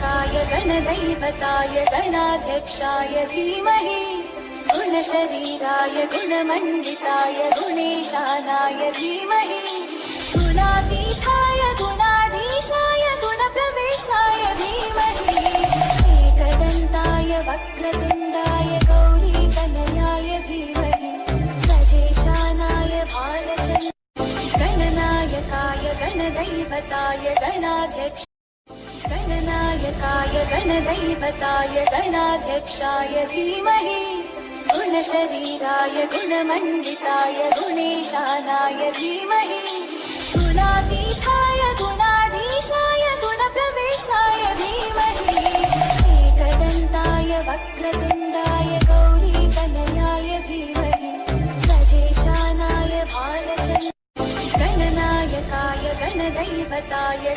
गणनायकाय गणदैवताय गणाध्यक्षाय धीमहि गुणशरीराय गुणमण्डिताय गुणेशानाय धीमहि गुणातीताय गुणाधीशाय गुणप्रविष्टाय धीमहि एकदन्ताय वक्रतुण्डाय गौरीतनयाय धीमहि गजेशानाय भालचन्द्राय गणनायकाय गणदैवताय गणदैवताय धीमहि गुणशरीराय गुणमण्डिताय गुणेशानाय धीमहि गुणातीताय गुणाधीशाय गुणप्रविष्टाय धीमहि एकदन्ताय वक्रतुण्डाय गौरीतनयाय धीमहि गजेशानाय भालचन्द्राय गणनायकाय गणदैवताय